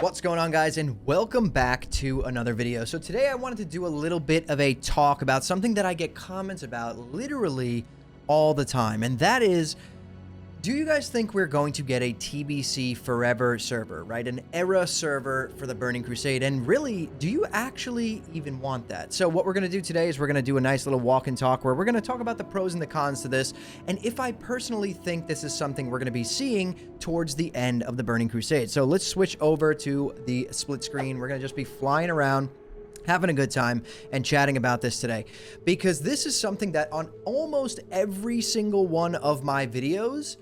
What's going on, guys, and welcome back to another video. So today I wanted to do a little bit of a talk about something that I get comments about literally all the time, and that is, do you guys think we're going to get a TBC forever server, right? An era server for the Burning Crusade, and really, do you actually even want that? So what we're going to do today is we're going to do a nice little walk and talk where we're going to talk about the pros and the cons to this, and if I personally think this is something we're going to be seeing towards the end of the Burning Crusade. So let's switch over to the split screen. We're going to just be flying around, having a good time, and chatting about this today, because this is something that on almost every single one of my videos,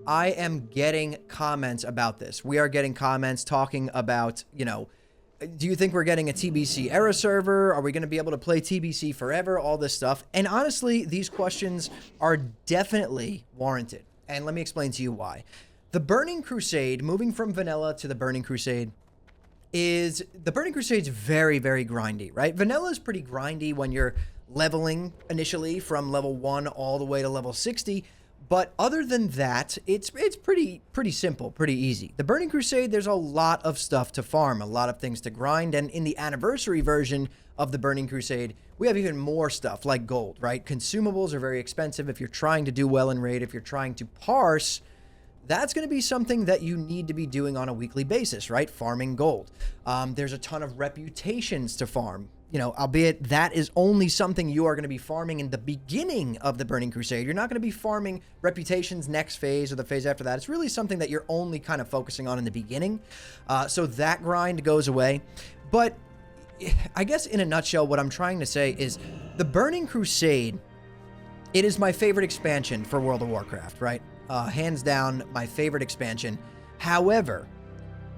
I am getting comments about this. We are getting comments talking about, you know, do you think we're getting a TBC era server? Are we going to be able to play TBC forever? All this stuff. And honestly, these questions are definitely warranted. And let me explain to you why. The Burning Crusade, moving from vanilla to the Burning Crusade, the Burning Crusade's very, very grindy, right? Vanilla is pretty grindy when you're leveling initially from level 1 all the way to level 60. But other than that, it's pretty simple, pretty easy. The Burning Crusade, there's a lot of stuff to farm, a lot of things to grind, and in the anniversary version of the Burning Crusade, we have even more stuff like gold, right? Consumables are very expensive if you're trying to do well in raid, if you're trying to parse. That's going to be something that you need to be doing on a weekly basis, right? Farming gold. There's a ton of reputations to farm. You know, albeit that is only something you are going to be farming in the beginning of the Burning Crusade. You're not going to be farming reputations next phase or the phase after that. It's really something that you're only kind of focusing on in the beginning. So that grind goes away. But I guess in a nutshell, what I'm trying to say is the Burning Crusade, it is my favorite expansion for World of Warcraft, right? Hands down, my favorite expansion. However,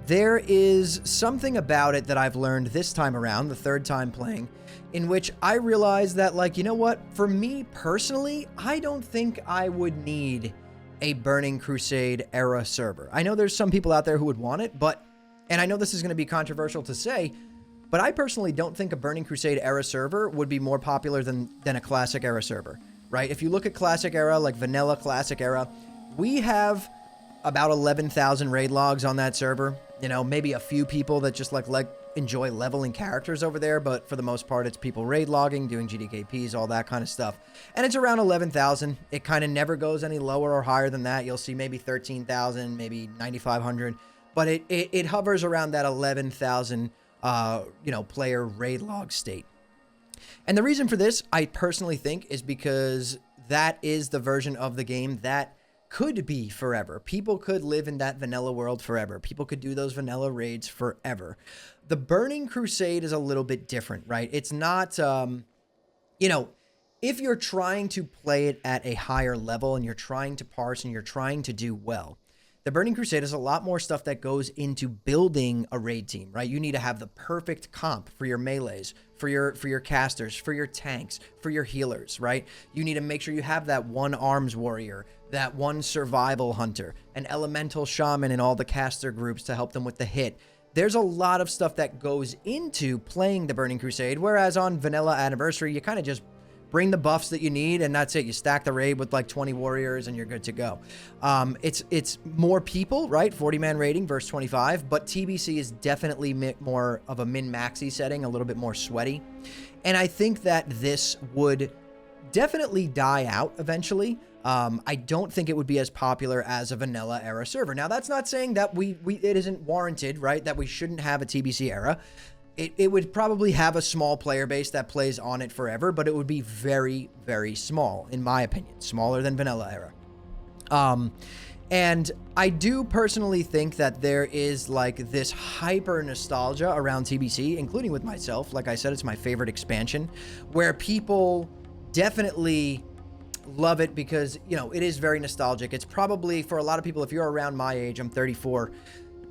there is something about it that I've learned this time around, the third time playing, in which I realized that, like, you know what? For me personally, I don't think I would need a Burning Crusade era server. I know there's some people out there who would want it, but, and I know this is going to be controversial to say, but I personally don't think a Burning Crusade era server would be more popular than a Classic era server, right? If you look at Classic era, like Vanilla Classic era, we have about 11,000 raid logs on that server. You know, maybe a few people that just like enjoy leveling characters over there, but for the most part, it's people raid logging, doing GDKPs, all that kind of stuff. And it's around 11,000. It kind of never goes any lower or higher than that. You'll see maybe 13,000, maybe 9,500, but it hovers around that 11,000, you know, player raid log state. And the reason for this, I personally think, is because that is the version of the game that could be forever. People could live in that vanilla world forever. People could do those vanilla raids forever. The Burning Crusade is a little bit different, right? It's not, you know, if you're trying to play it at a higher level and you're trying to parse and you're trying to do well, the Burning Crusade is a lot more stuff that goes into building a raid team, right? You need to have the perfect comp for your melees, for your casters, for your tanks, for your healers, right? You need to make sure you have that one arms warrior, that one survival hunter, an elemental shaman in all the caster groups to help them with the hit. There's a lot of stuff that goes into playing the Burning Crusade, whereas on Vanilla Anniversary, you kind of just bring the buffs that you need, and that's it. You stack the raid with like 20 warriors, and you're good to go. It's more people, right? 40-man raiding versus 25, but TBC is definitely more of a min-maxi setting, a little bit more sweaty. And I think that this would definitely die out eventually. I don't think it would be as popular as a vanilla era server. Now, that's not saying that it isn't warranted, right? That we shouldn't have a TBC era. It would probably have a small player base that plays on it forever, but it would be very, very small, in my opinion, smaller than vanilla era. And I do personally think that there is like this hyper nostalgia around TBC, including with myself. Like I said, it's my favorite expansion, where people definitely love it because, you know, it is very nostalgic. It's probably, for a lot of people, if you're around my age, I'm 34,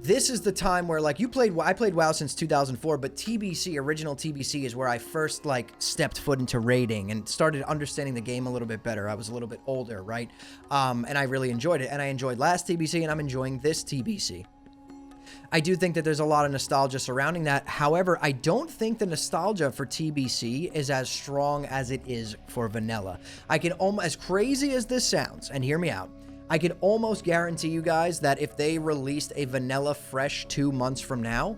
this is the time where, like, I played WoW since 2004, but TBC, original TBC, is where I first, like, stepped foot into raiding and started understanding the game a little bit better. I was a little bit older, right? And I really enjoyed it. And I enjoyed last TBC, and I'm enjoying this TBC. I do think that there's a lot of nostalgia surrounding that. However, I don't think the nostalgia for TBC is as strong as it is for vanilla. I can almost, as crazy as this sounds, and hear me out, I could almost guarantee you guys that if they released a vanilla fresh 2 months from now,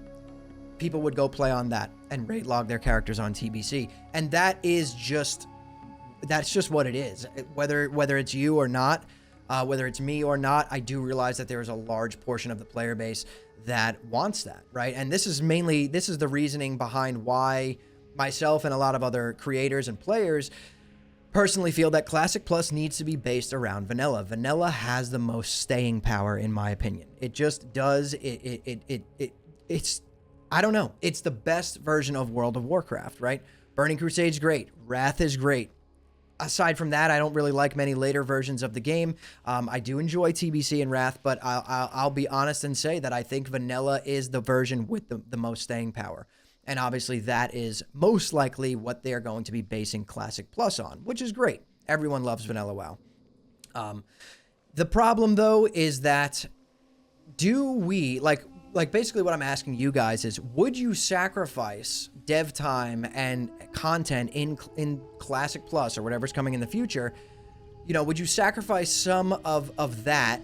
people would go play on that and raid log their characters on TBC. And that's just what it is. Whether it's you or not, whether it's me or not, I do realize that there is a large portion of the player base that wants that, right? And this is the reasoning behind why myself and a lot of other creators and players personally feel that Classic Plus needs to be based around vanilla. Vanilla has the most staying power, in my opinion. It just does. It's I don't know. It's the best version of World of Warcraft, right? Burning Crusade's great. Wrath is great. Aside from that, I don't really like many later versions of the game. I do enjoy TBC and Wrath, but I'll be honest and say that I think vanilla is the version with the most staying power. And obviously that is most likely what they're going to be basing Classic Plus on, which is great. Everyone loves vanilla WoW. The problem though is that do we, like basically what I'm asking you guys is, would you sacrifice dev time and content in Classic Plus or whatever's coming in the future? You know, would you sacrifice some of that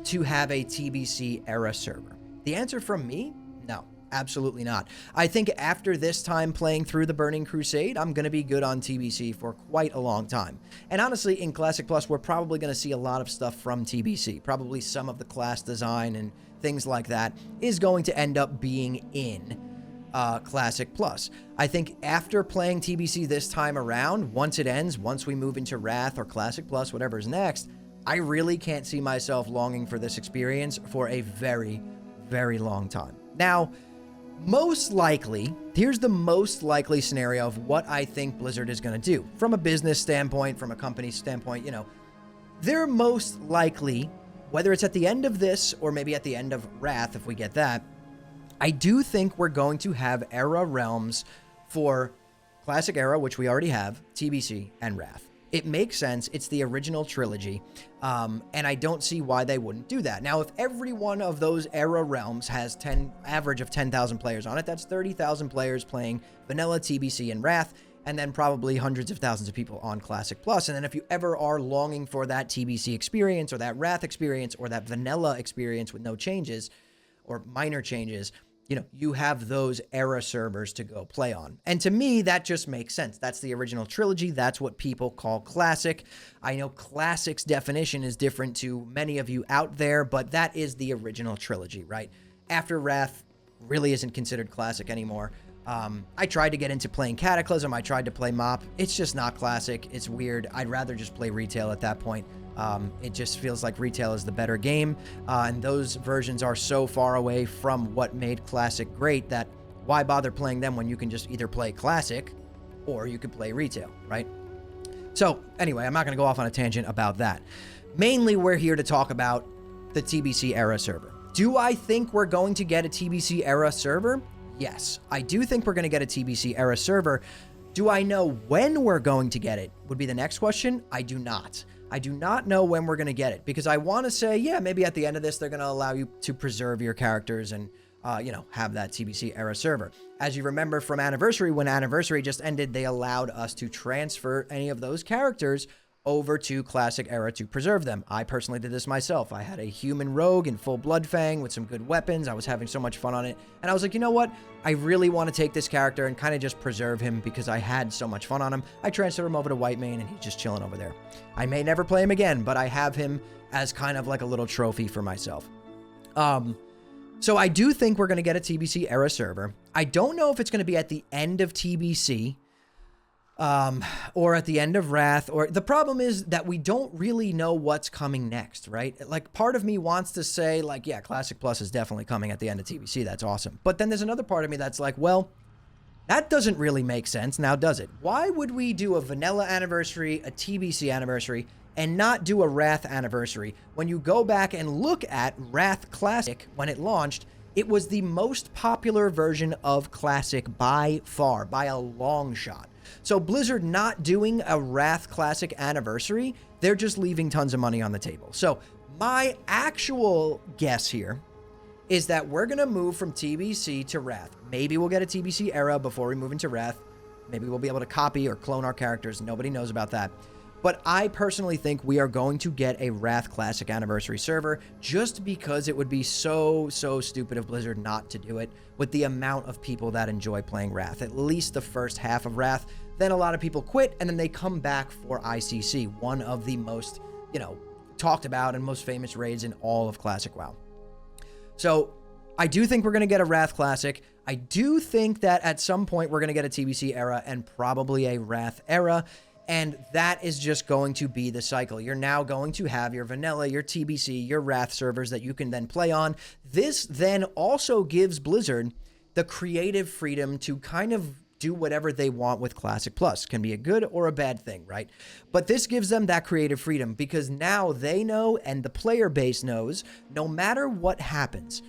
to have a TBC era server? The answer from me, no, absolutely not. I think after this time playing through the Burning Crusade, I'm going to be good on TBC for quite a long time. And honestly, in Classic Plus, we're probably going to see a lot of stuff from TBC. Probably some of the class design and things like that is going to end up being in Classic Plus. I think after playing TBC this time around, once it ends, once we move into Wrath or Classic Plus, whatever's next, I really can't see myself longing for this experience for a very, very long time. Now, most likely, here's the most likely scenario of what I think Blizzard is going to do. From a business standpoint, from a company standpoint, you know, they're most likely, whether it's at the end of this or maybe at the end of Wrath, if we get that, I do think we're going to have era realms for Classic Era, which we already have, TBC, and Wrath. It makes sense. It's the original trilogy, and I don't see why they wouldn't do that. Now, if every one of those era realms has average of 10,000 players on it, that's 30,000 players playing vanilla, TBC, and Wrath, and then probably hundreds of thousands of people on Classic Plus. And then if you ever are longing for that TBC experience or that Wrath experience or that vanilla experience with no changes or minor changes, you know, you have those era servers to go play on. And to me, that just makes sense. That's the original trilogy. That's what people call Classic. I know Classic's definition is different to many of you out there, but that is the original trilogy, right? After Wrath really isn't considered Classic anymore. I tried to get into playing Cataclysm. I tried to play MoP. It's just not Classic. It's weird. I'd rather just play Retail at that point. It just feels like Retail is the better game, and those versions are so far away from what made Classic great that why bother playing them when you can just either play Classic or you can play Retail, right? So anyway, I'm not going to go off on a tangent about that. Mainly, we're here to talk about the TBC era server. Do I think we're going to get a TBC era server? Yes, I do think we're going to get a TBC era server. Do I know when we're going to get it? Would be the next question. I do not. I do not know when we're going to get it, because I want to say, yeah, maybe at the end of this, they're going to allow you to preserve your characters and, you know, have that TBC era server. As you remember from Anniversary, when Anniversary just ended, they allowed us to transfer any of those characters over to Classic Era to preserve them. I personally did this myself. I had a human rogue in full Bloodfang with some good weapons. I was having so much fun on it. And I was like, you know what? I really want to take this character and kind of just preserve him because I had so much fun on him. I transferred him over to Whitemane and he's just chilling over there. I may never play him again, but I have him as kind of like a little trophy for myself. So I do think we're going to get a TBC Era server. I don't know if it's going to be at the end of TBC, or at the end of Wrath, or the problem is that we don't really know what's coming next, right? Like, part of me wants to say, like, yeah, Classic Plus is definitely coming at the end of TBC. That's awesome. But then there's another part of me that's like, well, that doesn't really make sense now, does it? Why would we do a vanilla anniversary, a TBC anniversary, and not do a Wrath anniversary? When you go back and look at Wrath Classic when it launched, it was the most popular version of Classic by far, by a long shot. So Blizzard not doing a Wrath Classic anniversary, they're just leaving tons of money on the table. So my actual guess here is that we're going to move from TBC to Wrath. Maybe we'll get a TBC era before we move into Wrath. Maybe we'll be able to copy or clone our characters. Nobody knows about that. But I personally think we are going to get a Wrath Classic Anniversary server just because it would be so stupid of Blizzard not to do it with the amount of people that enjoy playing Wrath. At least the first half of Wrath. Then a lot of people quit and then they come back for ICC, one of the most, talked about and most famous raids in all of Classic WoW. So I do think we're going to get a Wrath Classic. I do think that at some point we're going to get a TBC era and probably a Wrath era. And that is just going to be the cycle. You're now going to have your vanilla, your TBC, your Wrath servers that you can then play on. This then also gives Blizzard the creative freedom to kind of do whatever they want with Classic Plus. Can be a good or a bad thing, right? But this gives them that creative freedom because now they know and the player base knows no matter what happens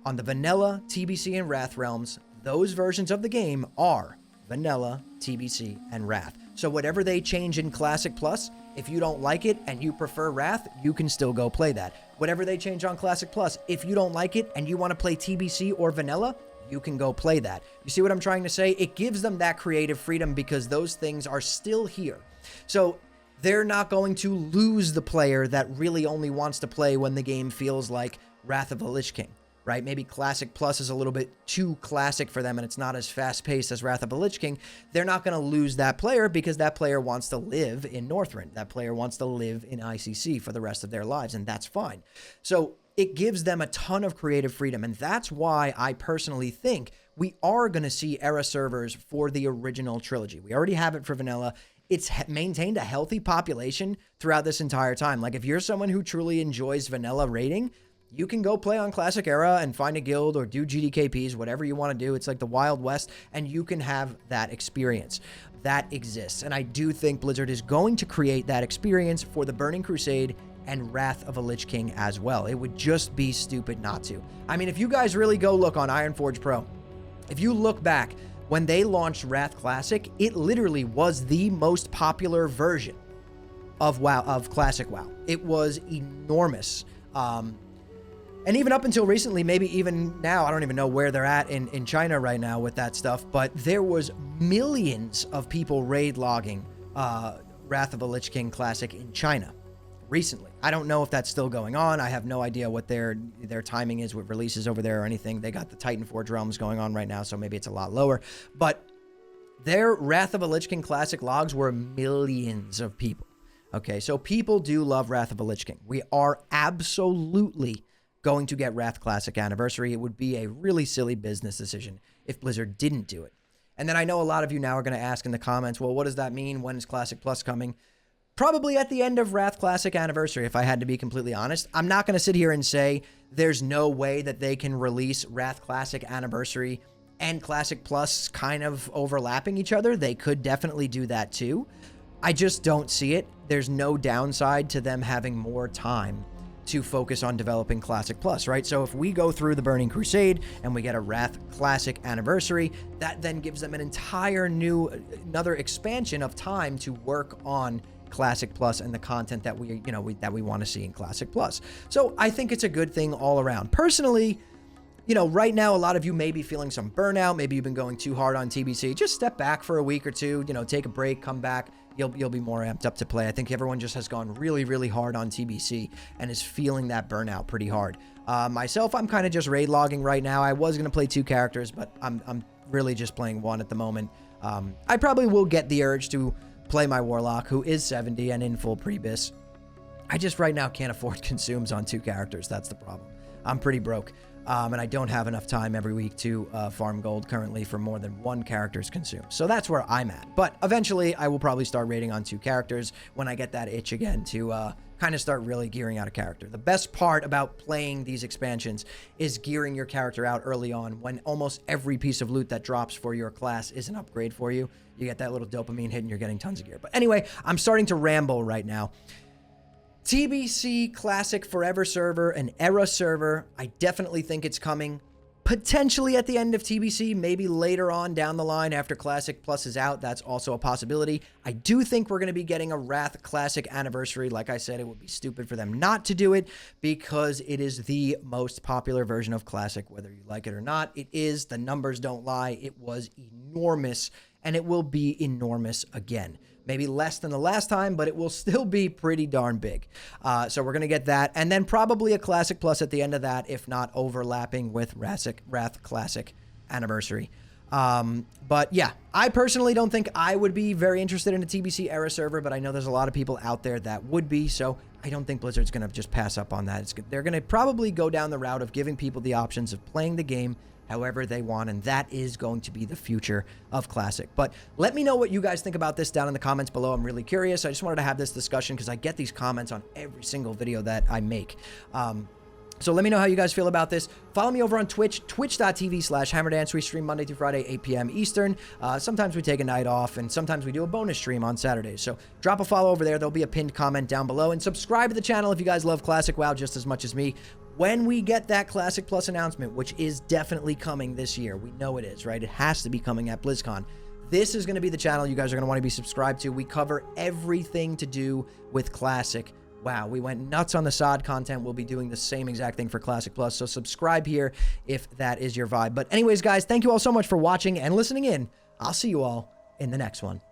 on the vanilla, TBC, and Wrath realms, those versions of the game are vanilla, TBC, and Wrath. So whatever they change in Classic Plus, if you don't like it and you prefer Wrath, you can still go play that. Whatever they change on Classic Plus, if you don't like it and you want to play TBC or vanilla, you can go play that. You see what I'm trying to say? It gives them that creative freedom because those things are still here. So they're not going to lose the player that really only wants to play when the game feels like Wrath of the Lich King. Right? Maybe Classic Plus is a little bit too classic for them and it's not as fast-paced as Wrath of the Lich King. They're not going to lose that player because that player wants to live in Northrend. That player wants to live in ICC for the rest of their lives, and that's fine. So it gives them a ton of creative freedom, and that's why I personally think we are going to see era servers for the original trilogy. We already have it for vanilla. It's maintained a healthy population throughout this entire time. Like if you're someone who truly enjoys vanilla raiding, you can go play on Classic Era and find a guild or do GDKPs, whatever you want to do. It's like the Wild West, and you can have that experience. That exists. And I do think Blizzard is going to create that experience for the Burning Crusade and Wrath of a Lich King as well. It would just be stupid not to. I mean, if you guys really go look on Ironforge Pro, if you look back, when they launched Wrath Classic, it literally was the most popular version of WoW, of Classic WoW. It was enormous. And even up until recently, maybe even now, I don't even know where they're at in China right now with that stuff, but there was millions of people raid logging Wrath of a Lich King Classic in China recently. I don't know if that's still going on. I have no idea what their timing is with releases over there or anything. They got the Titan Forge realms going on right now, so maybe it's a lot lower. But their Wrath of a Lich King Classic logs were millions of people. Okay, so people do love Wrath of a Lich King. We are absolutely going to get Wrath Classic Anniversary. It would be a really silly business decision if Blizzard didn't do it. And then I know a lot of you now are going to ask in the comments, well, what does that mean? When is Classic Plus coming? Probably at the end of Wrath Classic Anniversary, if I had to be completely honest. I'm not going to sit here and say there's no way that they can release Wrath Classic Anniversary and Classic Plus kind of overlapping each other. They could definitely do that too. I just don't see it. There's no downside to them having more time to focus on developing Classic Plus, right? So if we go through the Burning Crusade and we get a Wrath Classic Anniversary, that then gives them an entire another expansion of time to work on Classic Plus and the content that we want to see in Classic Plus. So I think it's a good thing all around. Personally, right now, a lot of you may be feeling some burnout. Maybe you've been going too hard on TBC. Just step back for a week or two, take a break, come back. You'll be more amped up to play. I think everyone just has gone really, really hard on TBC and is feeling that burnout pretty hard. Myself, I'm kind of just raid logging right now. I was going to play 2 characters, but I'm really just playing 1 at the moment. I probably will get the urge to play my Warlock, who is 70 and in full pre-bis. I just right now can't afford consumes on 2 characters. That's the problem. I'm pretty broke. And I don't have enough time every week to farm gold currently for more than 1 character's consume. So that's where I'm at. But eventually, I will probably start raiding on 2 characters when I get that itch again to kind of start really gearing out a character. The best part about playing these expansions is gearing your character out early on when almost every piece of loot that drops for your class is an upgrade for you. You get that little dopamine hit and you're getting tons of gear. But anyway, I'm starting to ramble right now. TBC Classic Forever server, an era server. I definitely think it's coming. Potentially at the end of TBC, maybe later on down the line after Classic Plus is out. That's also a possibility. I do think we're going to be getting a Wrath Classic Anniversary. Like I said, it would be stupid for them not to do it because it is the most popular version of Classic, whether you like it or not. It is. The numbers don't lie. It was enormous, and it will be enormous again. maybe less than the last time, but it will still be pretty darn big. So we're going to get that, and then probably a Classic Plus at the end of that, if not overlapping with Wrath Classic Anniversary. But yeah, I personally don't think I would be very interested in a TBC era server, but I know there's a lot of people out there that would be, so I don't think Blizzard's going to just pass up on that. They're going to probably go down the route of giving people the options of playing the game however they want, and that is going to be the future of Classic. But let me know what you guys think about this down in the comments below. I'm really curious. I just wanted to have this discussion because I get these comments on every single video that I make. So let me know how you guys feel about this. Follow me over on Twitch, twitch.tv/hammerdance. We stream Monday through Friday, 8 p.m. Eastern. Sometimes we take a night off, and sometimes we do a bonus stream on Saturdays. So drop a follow over there. There'll be a pinned comment down below. And subscribe to the channel if you guys love Classic WoW just as much as me. When we get that Classic Plus announcement, which is definitely coming this year, we know it is, right? It has to be coming at BlizzCon. This is going to be the channel you guys are going to want to be subscribed to. We cover everything to do with Classic. Wow, we went nuts on the SOD content. We'll be doing the same exact thing for Classic Plus, so subscribe here if that is your vibe. But anyways, guys, thank you all so much for watching and listening in. I'll see you all in the next one.